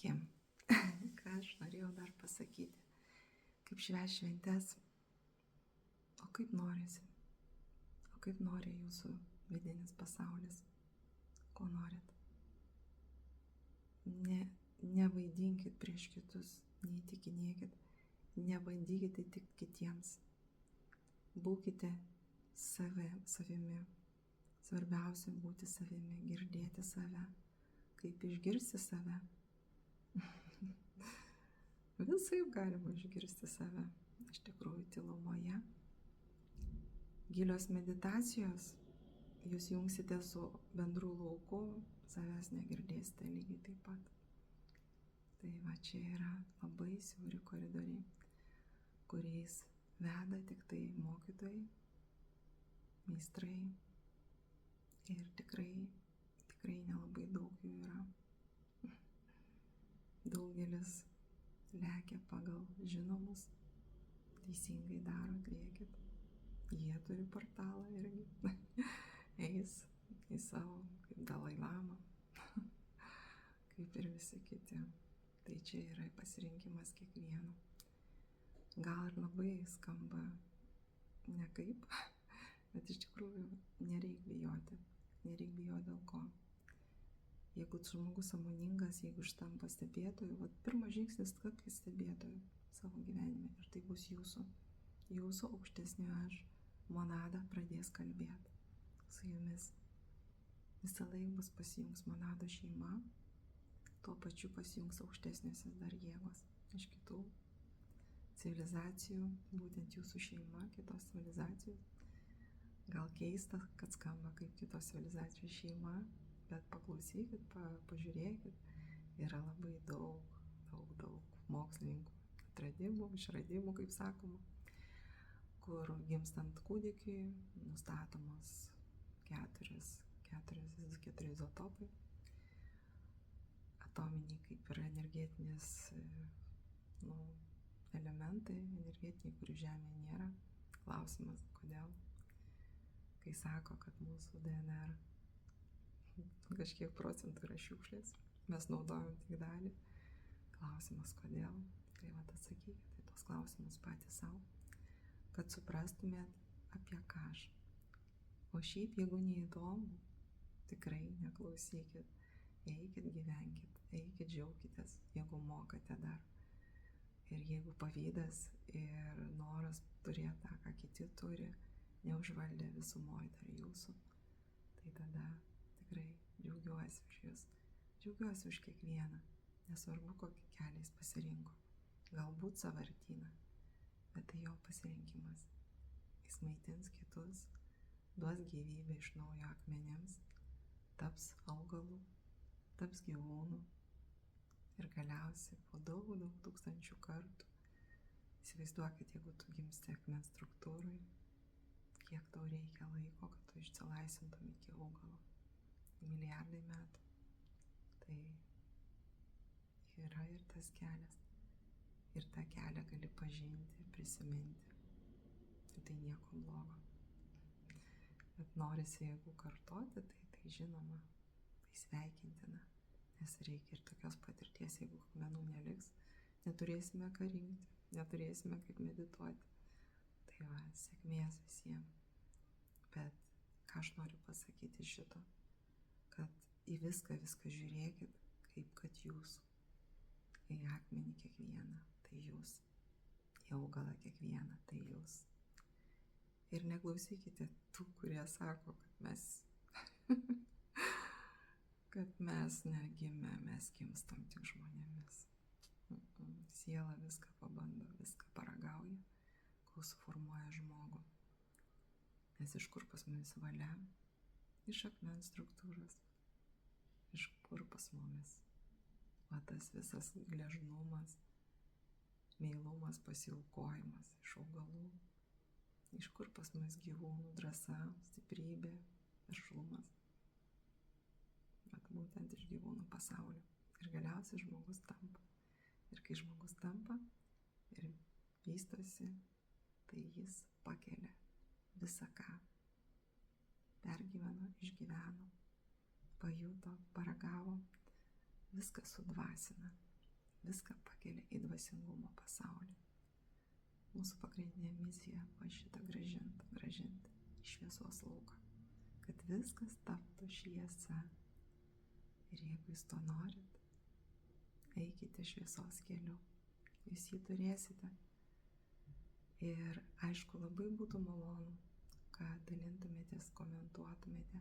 Sveiki. Ką aš norėjau dar pasakyti? Kaip švęs šventes? O kaip norisi? O kaip nori jūsų vidinis pasaulis? Ko norit? Nevaidinkit prieš kitus, neįtikinėkit, nebandykite įtikti kitiems. Būkite savimi. Svarbiausia būti savimi, girdėti save. Kaip išgirsti save? Visaip galima išgirsti save. Iš tikrųjų, tylumoje. Gilios meditacijos, jūs jungsite su bendru lauku, savęs negirdėsite lygiai taip pat. Tai va, čia yra labai siauri koridoriai, kuriais veda tik tai mokytojai, meistrai ir tikrai nelabai daug jų yra. Daugelis lekia pagal žinomus, teisingai daro, atliekit. Jie turi portalą irgi. Eis į savo, kaip Dalai Lama, kaip ir visi kiti. Tai čia yra pasirinkimas kiekvieno. Gal ir labai skamba nekaip, bet iš tikrųjų nereik bijoti. Nereik bijoti dėl ko. Jeigu žmogus sąmoningas, jeigu štampa stebėtojų, pirmas žingsnis tapkite stebėtojų savo gyvenime ir tai bus jūsų aukštesnio aš monada pradės kalbėti su jumis. Visą laiką bus pasijungs monado šeima, tuo pačiu pasijungs aukštesnėsis dar jėgos iš kitų civilizacijų, būtent jūsų šeima, kitos civilizacijos. Gal keista, kad skamba kaip kitos civilizacijos šeima, bet paklausykit, pažiūrėkit, yra labai daug mokslininkų atradimų, išradimų, kaip sakoma, kur gimstant kūdikiui nustatomos keturi izotopai, atominiai kaip ir energetinės elementai, energetiniai, kurių Žemėje nėra. Klausimas, kodėl? Kai sako, kad mūsų DNR kažkiek procentų yra šiukšlės, mes naudojam tik dalį. Klausimas, kodėl? Tai atsakykite tai tos klausimus patys savo, kad suprastumėt, apie ką aš. O šiaip, jeigu neįdomu, tikrai neklausykit, eikit, gyvenkit, eikit, džiaukitės, jeigu mokate dar. Ir jeigu pavydas ir noras turėti tą, ką kiti turi, neužvaldė visumoje dar jūsų, tai tada tikrai džiaugiuosi už jūs, džiaugiuosi už kiekvieną, nesvarbu, kokį kelią jis pasirinko. Galbūt sąvartyną, bet tai jo pasirinkimas. Jis maitins kitus, duos gyvybę iš naujo akmenėms, taps augalų, taps gyvūnų ir galiausiai po daug tūkstančių kartų. Įsivaizduokit, jeigu tu gimsti akmens struktūrai, kiek tau reikia laiko, kad tu išsilaisvintum iki augalo. Milijardai metų. Tai yra ir tas kelias. Ir tą kelią gali pažinti, prisiminti. Ir tai nieko blogo. Bet norisi, jeigu kartoti, tai žinoma, tai sveikintina. Nes reikia ir tokios patirties, jeigu akmenų neliks, neturėsime ką rinkti, neturėsime kaip medituoti. Tai va, sėkmės visiems. Bet ką aš noriu pasakyti šito, kad į viską žiūrėkit, kaip kad jūs, į akmenį kiekvieną, tai jūs, į augalą kiekvieną, tai jūs. Ir neklausykite tų, kurie sako, kad mes negimę, mes gimstam tik žmonėmis. Siela viską pabando, viską paragauja, kol suformuoja žmogų. Nes iš kur pas mumis valia? Iš akmens struktūros. Iš kur pas mumis? O tas visas gležnumas, meilumas, pasiaukojimas iš augalų. Iš kur pas mumis gyvūnų drąsa, stiprybė, veržlumas. Bet būtent iš gyvūnų pasaulio. Ir galiausiai žmogus tampa. Ir kai žmogus tampa ir vystosi, tai jis pakelia visą ką. Pergyveno, išgyveno, pajuto, paragavo, viską sudvasina. viską pakelia į dvasingumo pasaulį. Mūsų pagrindinė misija va šitą gražinti į šviesos lauką, kad viskas taptų šviesa. Ir jeigu jūs to norit, eikite šviesos keliu, jūs jį turėsite. Ir aišku, labai būtų malonu, kad dalintumėtės, komentuotumėte,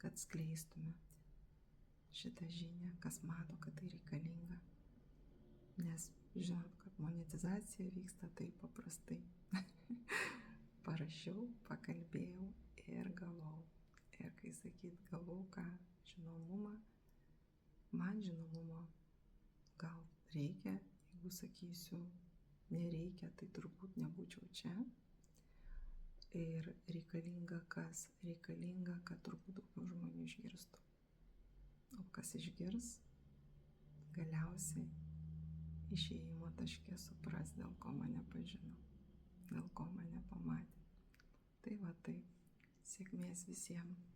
kad skleistumėte šitą žinią, kas mato, kad tai reikalinga. Nes žinot, kad monetizacija vyksta taip paprastai. Parašiau, pakalbėjau ir gavau. Ir kai sakyt gavau ką, žinomumą, man žinomumo gal reikia, jeigu sakysiu nereikia, tai turbūt nebūčiau čia. Ir reikalinga kas? Reikalinga, kad turbūt daugiau žmonių išgirstų. O kas išgirs, galiausiai išėjimo taške supras, dėl ko mane pažino, dėl ko mane pamatė. Tai va taip, sėkmės visiems.